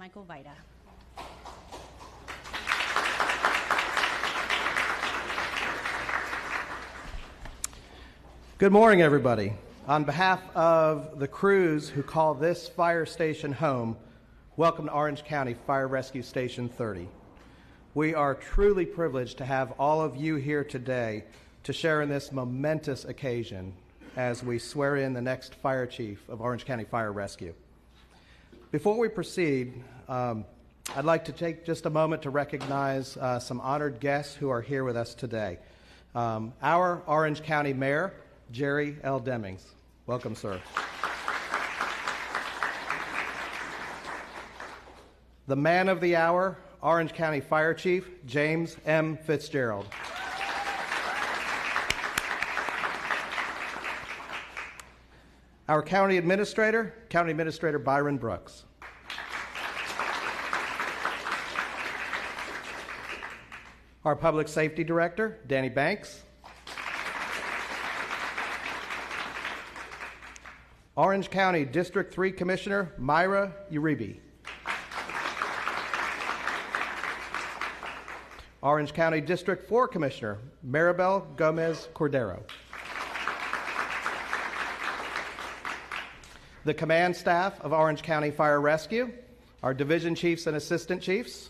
Michael Vida. Good morning, everybody. On behalf of the crews who call this fire station home, welcome to Orange County Fire Rescue Station 30. We are truly privileged to have all of you here today to share in this momentous occasion as we swear in the next fire chief of Orange County Fire Rescue. Before we proceed, I'd like to take just a moment to recognize some honored guests who are here with us today. Our Orange County Mayor, Jerry L. Demings. Welcome, sir. The man of the hour, Orange County Fire Chief, James M. Fitzgerald. Our County Administrator Byron Brooks. Our Public Safety Director, Danny Banks. Orange County District 3 Commissioner, Myra Uribe. Orange County District 4 Commissioner, Maribel Gomez Cordero. The command staff of Orange County Fire Rescue, our division chiefs and assistant chiefs.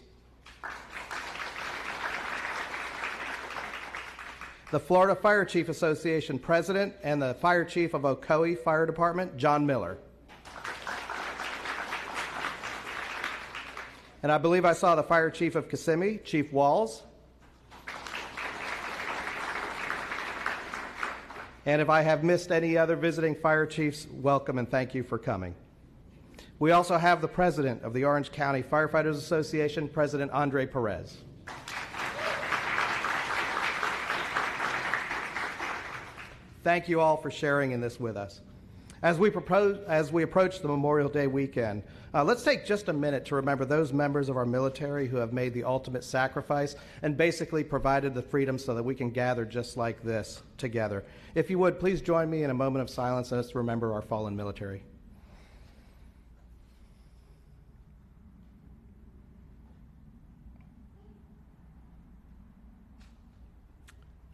The Florida Fire Chief Association President and the Fire Chief of Ocoee Fire Department, John Miller. And I believe I saw the Fire Chief of Kissimmee, Chief Walls. And if I have missed any other visiting fire chiefs, welcome and thank you for coming. We also have the President of the Orange County Firefighters Association, President Andre Perez. Thank you all for sharing in this with us. As we approach the Memorial Day weekend, let's take just a minute to remember those members of our military who have made the ultimate sacrifice and basically provided the freedom so that we can gather just like this together. If you would, please join me in a moment of silence and let's remember our fallen military.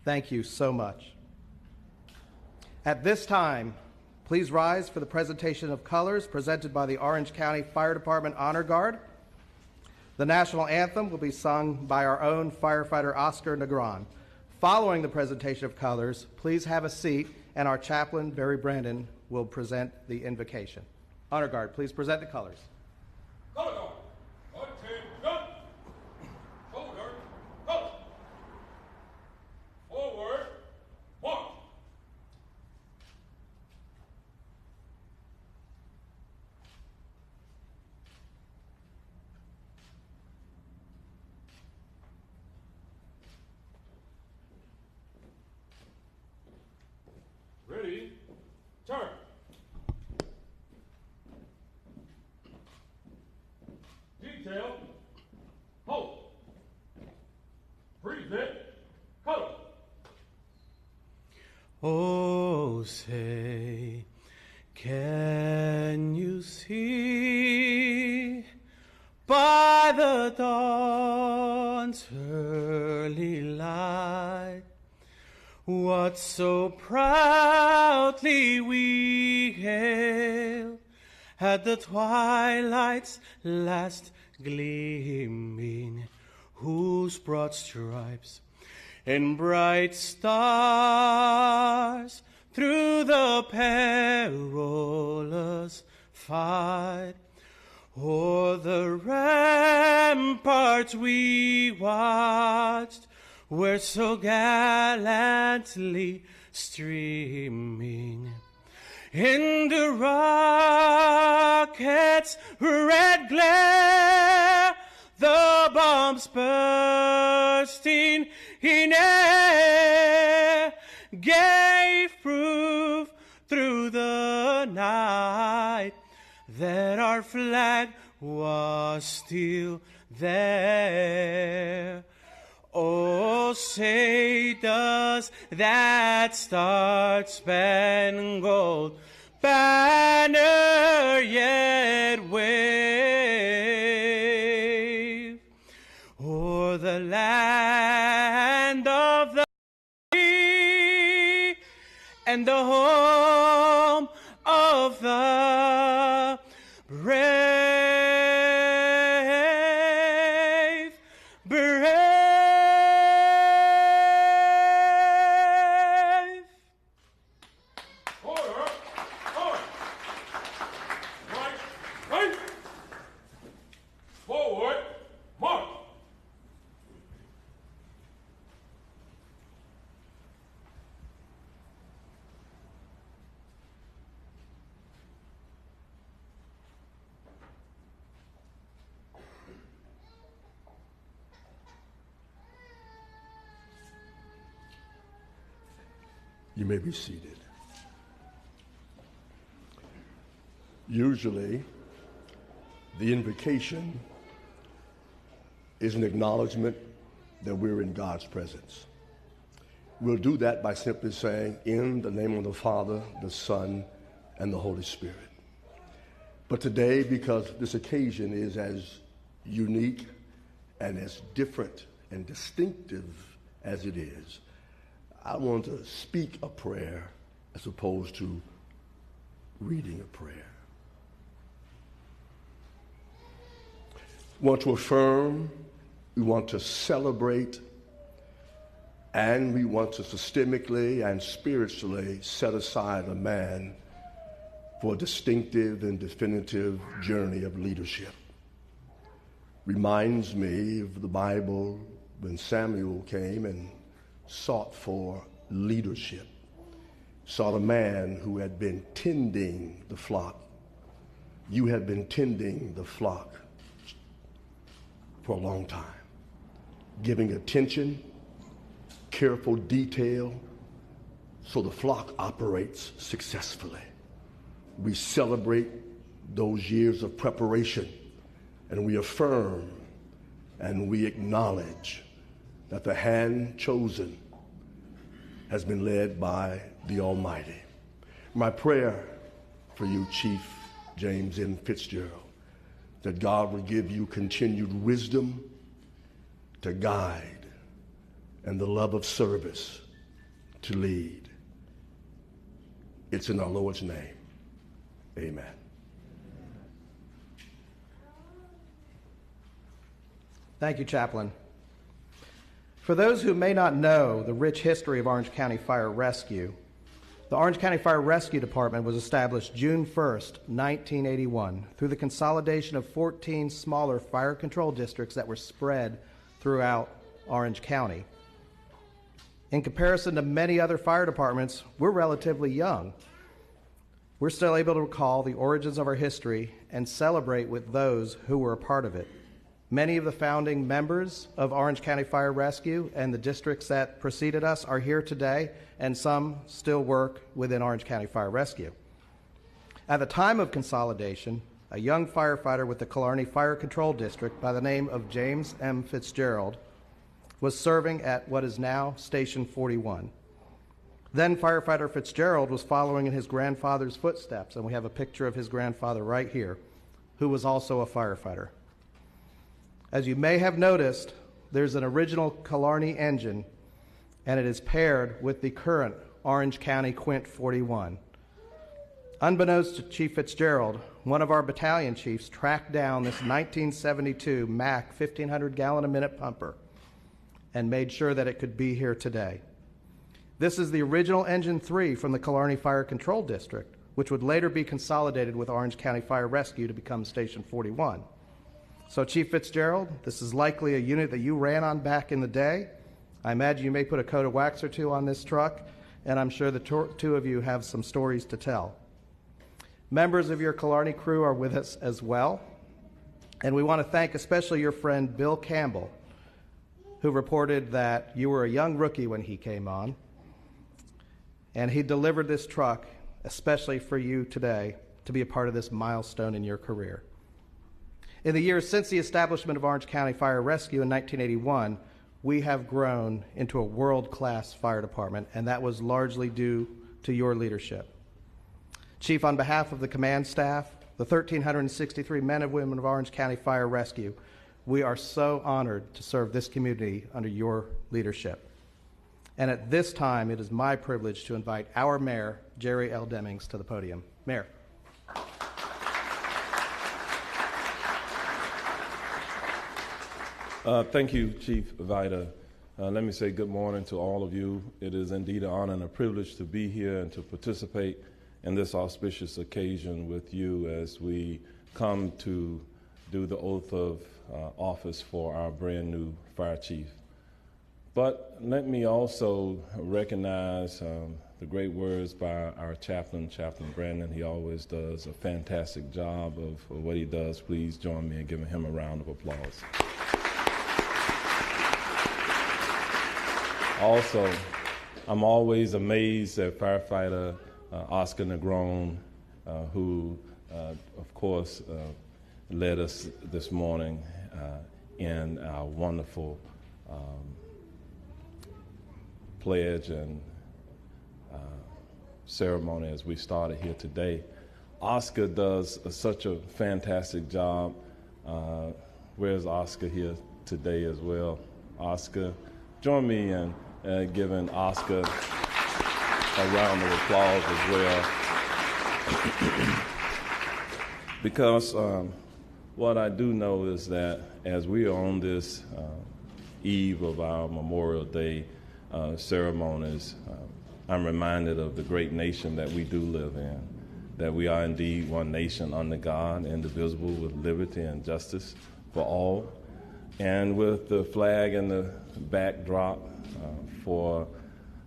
Thank you so much. At this time, please rise for the presentation of colors presented by the Orange County Fire Department Honor Guard. The national anthem will be sung by our own firefighter Oscar Negron. Following the presentation of colors, please have a seat and our chaplain, Barry Brandon, will present the invocation. Honor Guard, please present the colors. Color guard. Attention. Shoulder. Color. Forward. March. Ready, turn. Detail, hold. Present, color. Oh, say, can you see by the dawn's early light what so proudly we hailed at the twilight's last gleaming, whose broad stripes and bright stars through the perilous fight o'er the ramparts we watched were so gallantly streaming. In the rocket's red glare, the bombs bursting in air gave proof through the night that our flag was still there. Oh, say does that star-spangled banner yet wave? and the home of the brave, brave. Order! Order! Right! Right! Forward! March! You may be seated. Usually, the invocation is an acknowledgement that we're in God's presence. We'll do that by simply saying, in the name of the Father, the Son, and the Holy Spirit. But today, because this occasion is as unique and as different and distinctive as it is, I want to speak a prayer as opposed to reading a prayer. We want to affirm, we want to celebrate, and we want to systemically and spiritually set aside a man for a distinctive and definitive journey of leadership. Reminds me of the Bible when Samuel came and sought for leadership, sought a man who had been tending the flock. You had been tending the flock for a long time, giving attention, careful detail, so the flock operates successfully. We celebrate those years of preparation, and we affirm and we acknowledge that the hand chosen has been led by the Almighty. My prayer for you, Chief James M. Fitzgerald, that God will give you continued wisdom to guide and the love of service to lead. It's in our Lord's name. Amen. Thank you, Chaplain. For those who may not know the rich history of Orange County Fire Rescue, the Orange County Fire Rescue Department was established June 1st, 1981, through the consolidation of 14 smaller fire control districts that were spread throughout Orange County. In comparison to many other fire departments, we're relatively young. We're still able to recall the origins of our history and celebrate with those who were a part of it. Many of the founding members of Orange County Fire Rescue and the districts that preceded us are here today, and some still work within Orange County Fire Rescue. At the time of consolidation, a young firefighter with the Killarney Fire Control District by the name of James M. Fitzgerald was serving at what is now Station 41. Then firefighter Fitzgerald was following in his grandfather's footsteps, and we have a picture of his grandfather right here, who was also a firefighter. As you may have noticed, there's an original Killarney engine, and it is paired with the current Orange County Quint 41. Unbeknownst to Chief Fitzgerald, one of our battalion chiefs tracked down this 1972 Mack 1,500-gallon-a-minute pumper and made sure that it could be here today. This is the original Engine 3 from the Killarney Fire Control District, which would later be consolidated with Orange County Fire Rescue to become Station 41. So, Chief Fitzgerald, this is likely a unit that you ran on back in the day. I imagine you may put a coat of wax or two on this truck, and I'm sure the two of you have some stories to tell. Members of your Killarney crew are with us as well, and we want to thank especially your friend Bill Campbell, who reported that you were a young rookie when he came on, and he delivered this truck especially for you today to be a part of this milestone in your career. In the years since the establishment of Orange County Fire Rescue in 1981, we have grown into a world-class fire department, and that was largely due to your leadership. Chief, on behalf of the command staff, the 1,363 men and women of Orange County Fire Rescue, we are so honored to serve this community under your leadership. And at this time, it is my privilege to invite our mayor, Jerry L. Demings, to the podium. Mayor. Thank you, Chief Vida. Let me say good morning to all of you. It is indeed an honor and a privilege to be here and to participate in this auspicious occasion with you as we come to do the oath of office for our brand new fire chief. But let me also recognize the great words by our chaplain, Chaplain Brandon. He always does a fantastic job of what he does. Please join me in giving him a round of applause. Also, I'm always amazed at firefighter Oscar Negron, who, of course, led us this morning in our wonderful pledge and ceremony as we started here today. Oscar does such a fantastic job. Where's Oscar here today as well? Oscar, join me in giving Oscar a round of applause as well. Because what I do know is that as we are on this eve of our Memorial Day ceremonies, I'm reminded of the great nation that we do live in, that we are indeed one nation under God, indivisible, with liberty and justice for all. And with the flag and the backdrop for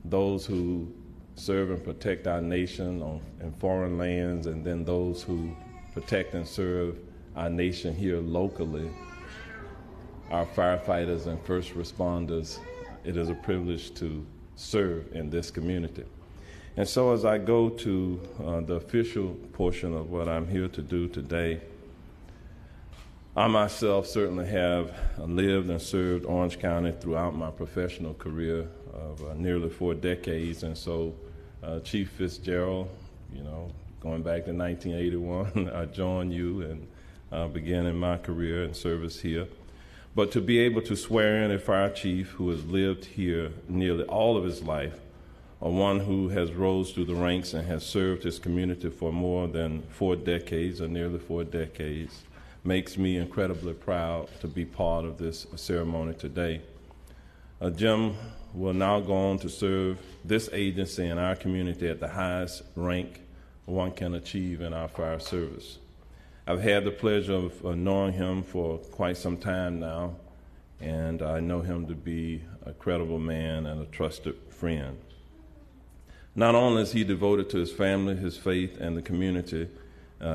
those who serve and protect our nation in foreign lands, and then those who protect and serve our nation here locally, our firefighters and first responders, it is a privilege to serve in this community. And so as I go to the official portion of what I'm here to do today, I myself certainly have lived and served Orange County throughout my professional career of nearly 4 decades. And so Chief Fitzgerald, going back to 1981, I joined you and began in my career and service here. But to be able to swear in a fire chief who has lived here nearly all of his life, or one who has rose through the ranks and has served his community for more than 4 decades, or nearly 4 decades, makes me incredibly proud to be part of this ceremony today. Jim will now go on to serve this agency and our community at the highest rank one can achieve in our fire service. I've had the pleasure of knowing him for quite some time now, and I know him to be a credible man and a trusted friend. Not only is he devoted to his family, his faith, and the community,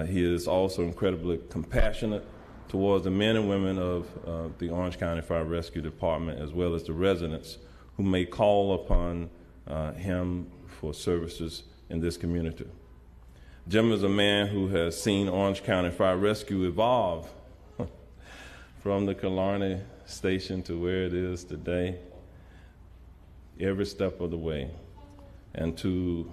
he is also incredibly compassionate towards the men and women of the Orange County Fire Rescue Department, as well as the residents who may call upon him for services in this community. Jim is a man who has seen Orange County Fire Rescue evolve from the Killarney station to where it is today, every step of the way. And to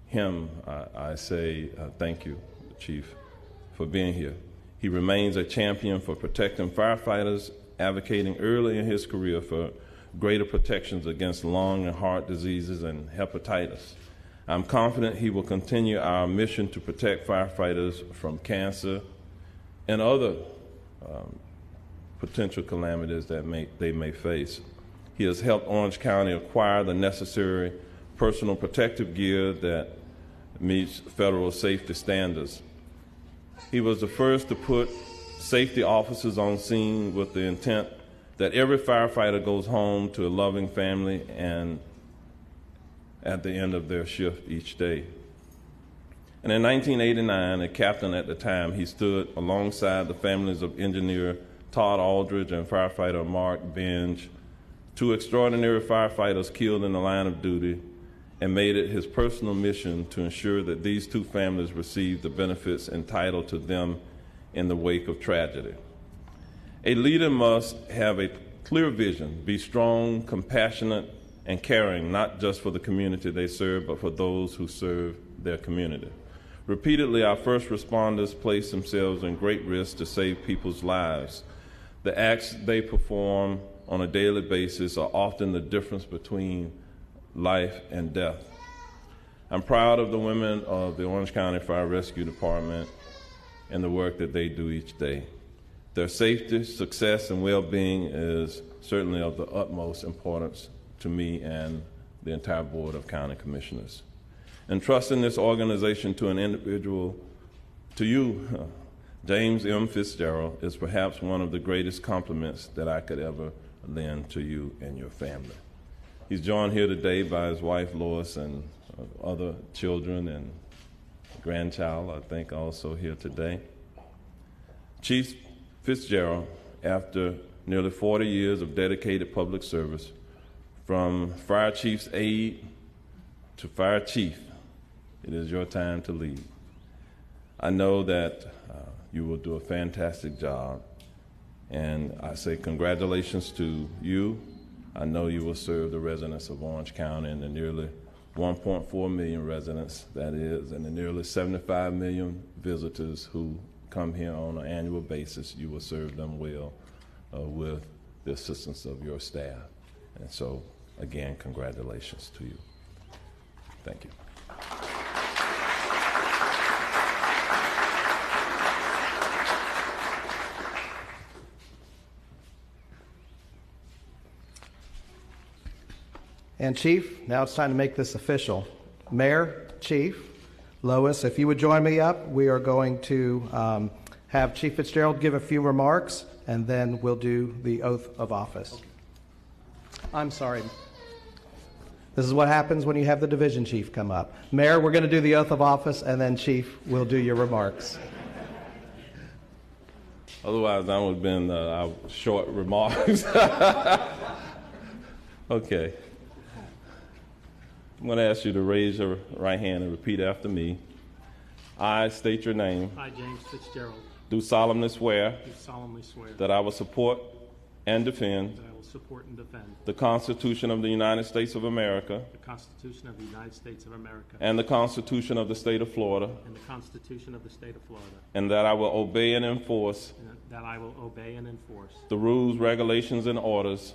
him, I say thank you, Chief, for being here. He remains a champion for protecting firefighters, advocating early in his career for greater protections against lung and heart diseases and hepatitis. I'm confident he will continue our mission to protect firefighters from cancer and other potential calamities that they may face. He has helped Orange County acquire the necessary personal protective gear that meets federal safety standards. He was the first to put safety officers on scene with the intent that every firefighter goes home to a loving family and at the end of their shift each day. And in 1989, a captain at the time, he stood alongside the families of engineer Todd Aldridge and firefighter Mark Benge, 2 extraordinary firefighters killed in the line of duty, and made it his personal mission to ensure that these 2 families received the benefits entitled to them in the wake of tragedy. A leader must have a clear vision, be strong, compassionate, and caring, not just for the community they serve, but for those who serve their community. Repeatedly, our first responders place themselves in great risk to save people's lives. The acts they perform on a daily basis are often the difference between life and death. I'm proud of the women of the Orange County Fire Rescue Department and the work that they do each day. Their safety, success, and well-being is certainly of the utmost importance to me and the entire Board of County Commissioners. Entrusting this organization to an individual, to you, James M. Fitzgerald, is perhaps one of the greatest compliments that I could ever lend to you and your family. He's joined here today by his wife, Lois, and other children and grandchild, I think, also here today. Chief Fitzgerald, after nearly 40 years of dedicated public service, from fire chief's aide to fire chief, it is your time to lead. I know that you will do a fantastic job, and I say congratulations to you. I know you will serve the residents of Orange County and the nearly 1.4 million residents, that is, and the nearly 75 million visitors who come here on an annual basis. You will serve them well with the assistance of your staff. And so, again, congratulations to you. Thank you. And Chief, now it's time to make this official. Mayor, Chief, Lois, if you would join me up, we are going to have Chief Fitzgerald give a few remarks, and then we'll do the oath of office. Okay. I'm sorry. This is what happens when you have the division chief come up. Mayor, we're going to do the oath of office, and then Chief will do your remarks. Otherwise, that would have been our short remarks. Okay. I'm going to ask you to raise your right hand and repeat after me. I state your name. I, James Fitzgerald, do solemnly swear that I will support and defend support and defend the Constitution of the United States of America the Constitution of the United States of America and the Constitution of the State of Florida, and the Constitution of the State of Florida, and that I will obey and enforce the rules, regulations, and orders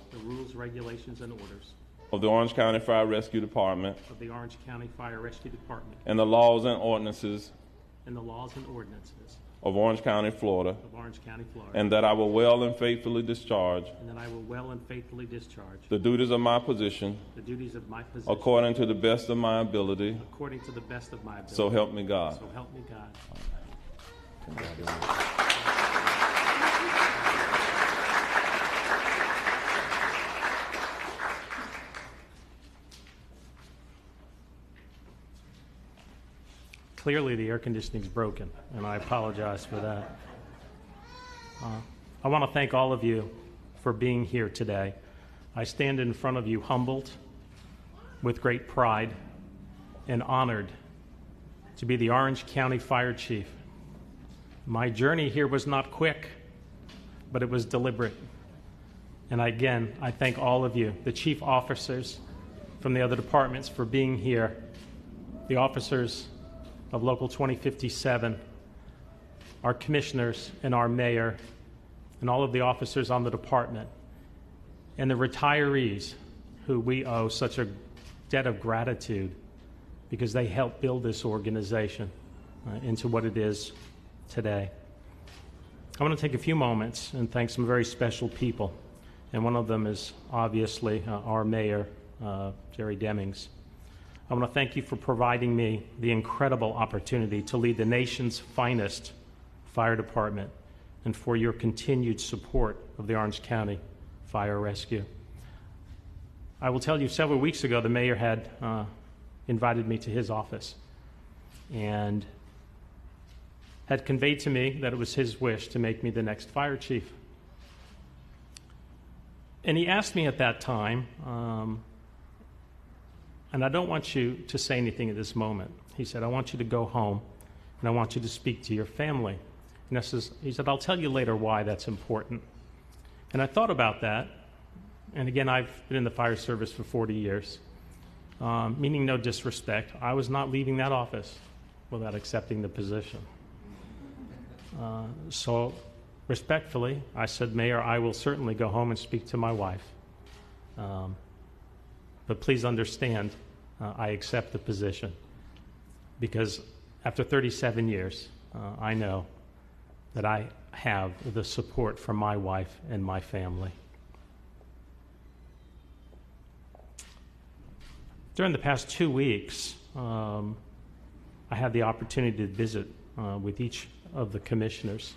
of the Orange County Fire Rescue Department and the laws and ordinances of Orange County, Florida, and that I will well and faithfully discharge the duties of my position according to the best of my ability. So help me God. Congratulations. Clearly, the air conditioning is broken, and I apologize for that. I want to thank all of you for being here today. I stand in front of you humbled, with great pride, and honored to be the Orange County Fire Chief. My journey here was not quick, but it was deliberate. And again, I thank all of you, the chief officers from the other departments, for being here, the officers of Local 2057, our commissioners and our mayor, and all of the officers on the department, and the retirees who we owe such a debt of gratitude because they helped build this organization into what it is today. I want to take a few moments and thank some very special people, and one of them is obviously our mayor, Jerry Demings. I want to thank you for providing me the incredible opportunity to lead the nation's finest fire department and for your continued support of the Orange County Fire Rescue. I will tell you, several weeks ago, the mayor had invited me to his office and had conveyed to me that it was his wish to make me the next fire chief. And he asked me at that time, and I don't want you to say anything at this moment. He said, I want you to go home, and I want you to speak to your family. And he said, I'll tell you later why that's important. And I thought about that, and again, I've been in the fire service for 40 years, meaning no disrespect. I was not leaving that office without accepting the position. So Respectfully, I said, Mayor, I will certainly go home and speak to my wife. But please understand, I accept the position because after 37 years, I know that I have the support from my wife and my family. During the past 2 weeks, I had the opportunity to visit with each of the commissioners.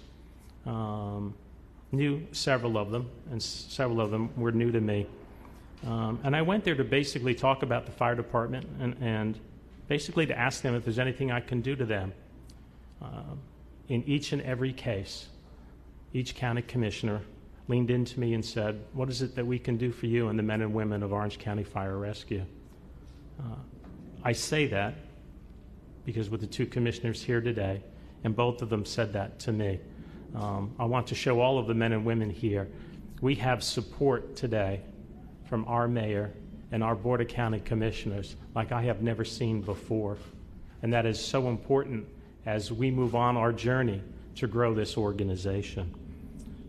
Knew several of them, and several of them were new to me. And I went there to basically talk about the fire department and basically to ask them if there's anything I can do to them. In each and every case, each county commissioner leaned into me and said, what is it that we can do for you and the men and women of Orange County Fire Rescue? I say that because with the two commissioners here today, and both of them said that to me, I want to show all of the men and women here, we have support today from our mayor and our Board of County Commissioners like I have never seen before. And that is so important as we move on our journey to grow this organization.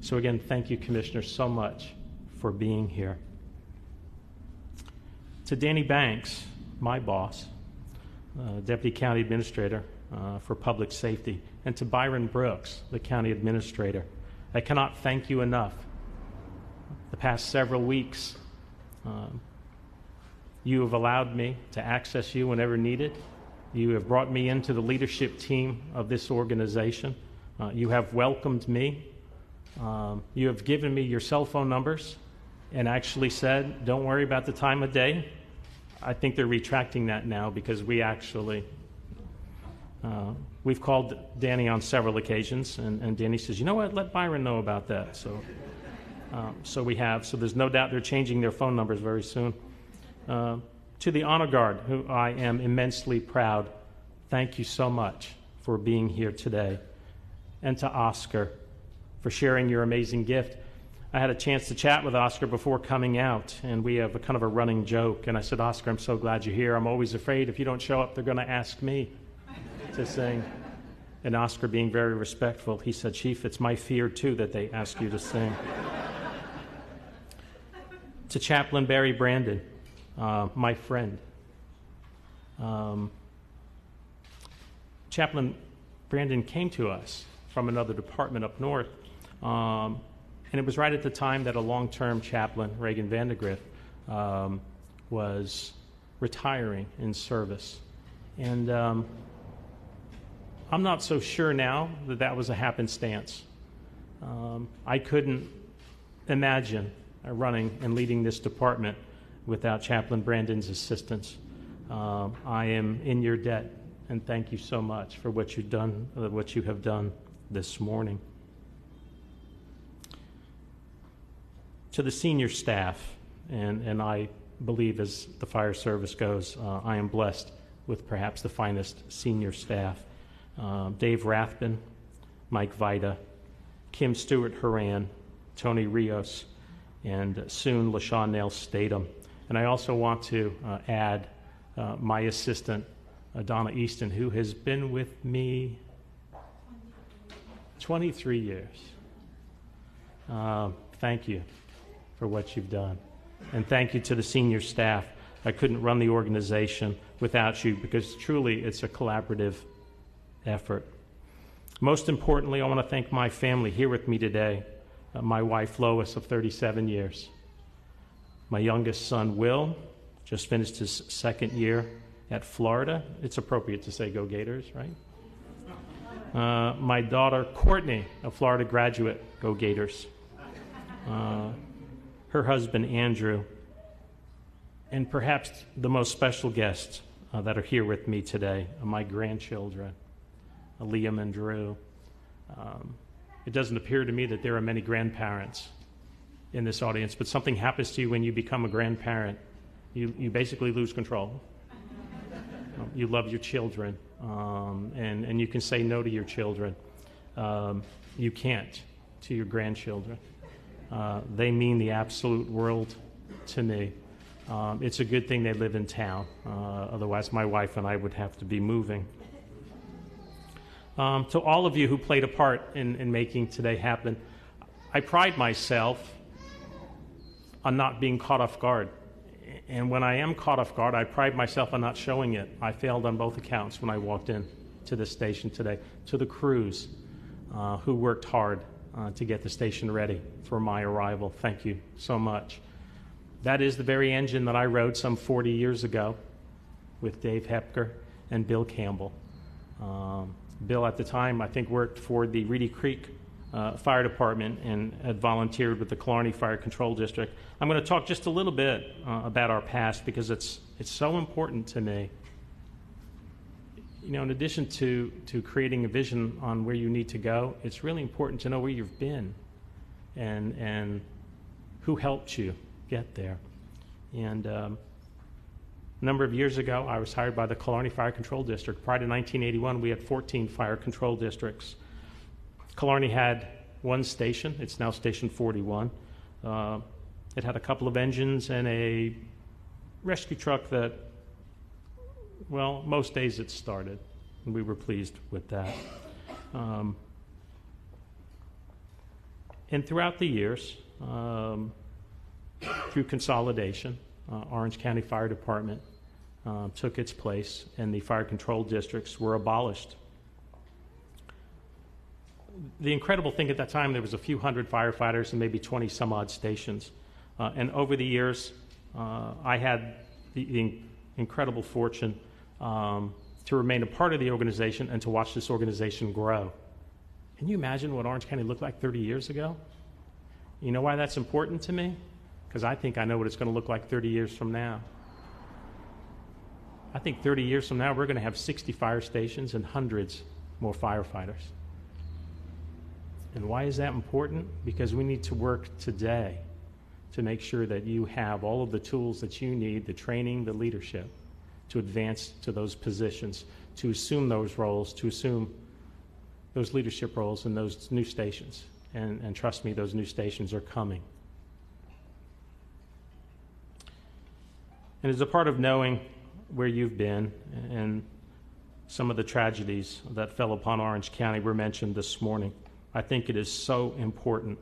So again, thank you, Commissioners, so much for being here. To Danny Banks, my boss, Deputy County Administrator for Public Safety, and to Byron Brooks, the County Administrator, I cannot thank you enough. The past several weeks, you have allowed me to access you whenever needed. You have brought me into the leadership team of this organization. You have welcomed me. You have given me your cell phone numbers and actually said, don't worry about the time of day. I think they're retracting that now because we actually, we've called Danny on several occasions, and Danny says, you know what, let Byron know about that. So we have. So there's no doubt they're changing their phone numbers very soon. To the Honor Guard, who I am immensely proud, thank you so much for being here today. And to Oscar for sharing your amazing gift. I had a chance to chat with Oscar before coming out, and we have a kind of a running joke. And I said, Oscar, I'm so glad you're here. I'm always afraid if you don't show up, they're going to ask me to sing. And Oscar, being very respectful, he said, Chief, it's my fear, too, that they ask you to sing. To Chaplain Barry Brandon, my friend. Chaplain Brandon came to us from another department up north, and it was right at the time that a long-term chaplain, Reagan Vandegrift, was retiring in service. And I'm not so sure now that that was a happenstance. I couldn't imagine running and leading this department without Chaplain Brandon's assistance. I am in your debt, and thank you so much for what you've done, what you have done this morning. To the senior staff, and I believe as the fire service goes, I am blessed with perhaps the finest senior staff. Dave Rathbun, Mike Vida, Kim Stewart-Horan, Tony Rios, and soon LaShawn Nail-Statham. And I also want to add my assistant, Donna Easton, who has been with me 23 years. Thank you for what you've done. And thank you to the senior staff. I couldn't run the organization without you because truly it's a collaborative effort. Most importantly, I want to thank my family here with me today. My wife, Lois, of 37 years. My youngest son, Will, just finished his second year at Florida. It's appropriate to say go Gators, right? My daughter, Courtney, a Florida graduate, go Gators. Her husband, Andrew, and perhaps the most special guests that are here with me today, my grandchildren, Liam and Drew. It doesn't appear to me that there are many grandparents in this audience, but something happens to you when you become a grandparent. You basically lose control. You love your children, and you can say no to your children. You can't to your grandchildren. They mean the absolute world to me. It's a good thing they live in town. Otherwise, my wife and I would have to be moving. To all of you who played a part in making today happen, I pride myself on not being caught off guard. And when I am caught off guard, I pride myself on not showing it. I failed on both accounts when I walked in to this station today. To the crews who worked hard to get the station ready for my arrival, thank you so much. That is the very engine that I rode some 40 years ago with Dave Hepker and Bill Campbell. Bill at the time, I think, worked for the Reedy Creek Fire Department and had volunteered with the Killarney Fire Control District. I'm going to talk just a little bit about our past because it's so important to me. You know, in addition to creating a vision on where you need to go, it's really important to know where you've been and who helped you get there. And a number of years ago, I was hired by the Killarney Fire Control District. Prior to 1981, we had 14 fire control districts. Killarney had one station. It's now Station 41. It had a couple of engines and a rescue truck that, well, most days it started, and we were pleased with that. And throughout the years, through consolidation, Orange County Fire Department took its place, and the fire control districts were abolished. The incredible thing at that time, there was a few hundred firefighters and maybe 20 some odd stations. And over the years, I had the incredible fortune to remain a part of the organization and to watch this organization grow. Can you imagine what Orange County looked like 30 years ago? You know why that's important to me? Because I think I know what it's going to look like 30 years from now. I think 30 years from now, we're going to have 60 fire stations and hundreds more firefighters. And why is that important? Because we need to work today to make sure that you have all of the tools that you need, the training, the leadership, to advance to those positions, to assume those roles, to assume those leadership roles in those new stations. And trust me, those new stations are coming. And as a part of knowing where you've been and some of the tragedies that fell upon Orange County were mentioned this morning, I think it is so important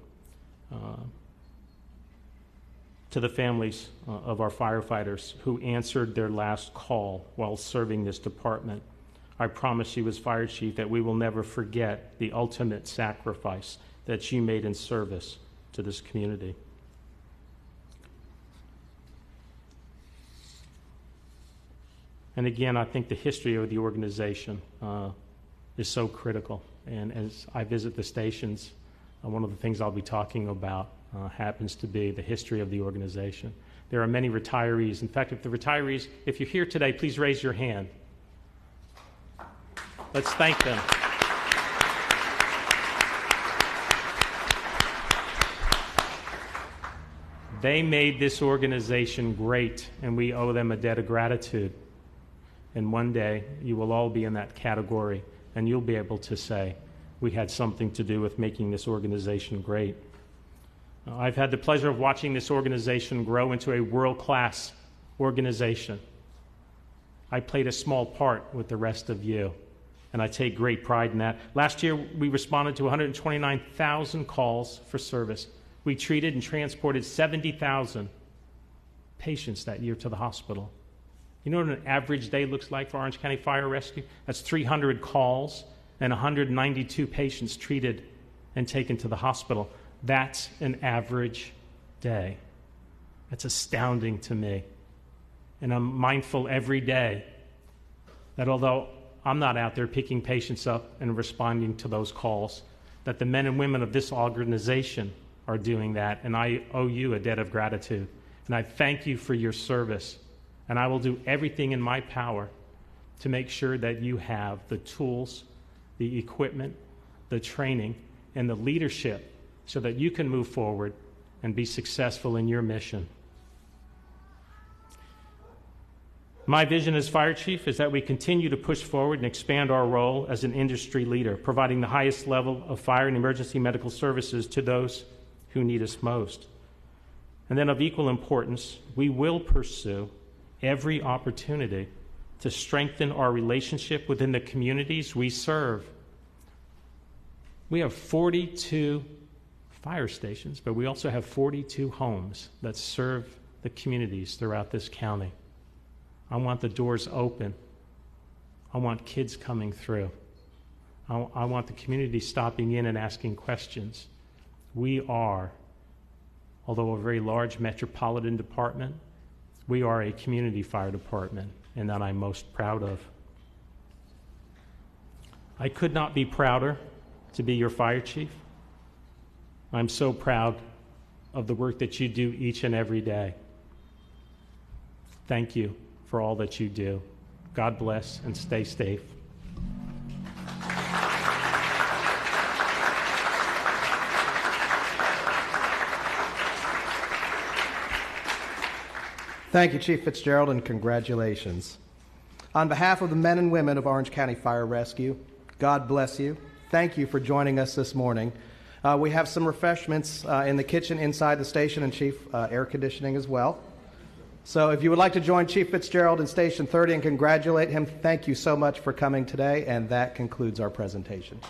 to the families of our firefighters who answered their last call while serving this department. I promise you as fire chief that we will never forget the ultimate sacrifice that you made in service to this community. And again, I think the history of the organization is so critical. And as I visit the stations, one of the things I'll be talking about happens to be the history of the organization. There are many retirees. In fact, if you're here today, please raise your hand. Let's thank them. They made this organization great, and we owe them a debt of gratitude. And one day, you will all be in that category, and you'll be able to say, we had something to do with making this organization great. I've had the pleasure of watching this organization grow into a world-class organization. I played a small part with the rest of you, and I take great pride in that. Last year, we responded to 129,000 calls for service. We treated and transported 70,000 patients that year to the hospital. You know what an average day looks like for Orange County Fire Rescue? That's 300 calls and 192 patients treated and taken to the hospital. That's an average day. That's astounding to me. And I'm mindful every day that although I'm not out there picking patients up and responding to those calls, that the men and women of this organization are doing that, and I owe you a debt of gratitude. And I thank you for your service. And I will do everything in my power to make sure that you have the tools, the equipment, the training, and the leadership so that you can move forward and be successful in your mission. My vision as fire chief is that we continue to push forward and expand our role as an industry leader, providing the highest level of fire and emergency medical services to those who need us most. And then of equal importance, we will pursue every opportunity to strengthen our relationship within the communities we serve We have 42 fire stations, but we also have 42 homes that serve the communities throughout this county. I want the doors open. I want kids coming through. I want the community stopping in and asking questions. We are, although a very large metropolitan department, we are a community fire department, and that I'm most proud of. I could not be prouder to be your fire chief. I'm so proud of the work that you do each and every day. Thank you for all that you do. God bless and stay safe. Thank you, Chief Fitzgerald, and congratulations. On behalf of the men and women of Orange County Fire Rescue, God bless you. Thank you for joining us this morning. We have some refreshments in the kitchen inside the station, and Chief, air conditioning as well. So if you would like to join Chief Fitzgerald in Station 30 and congratulate him, thank you so much for coming today, and that concludes our presentation.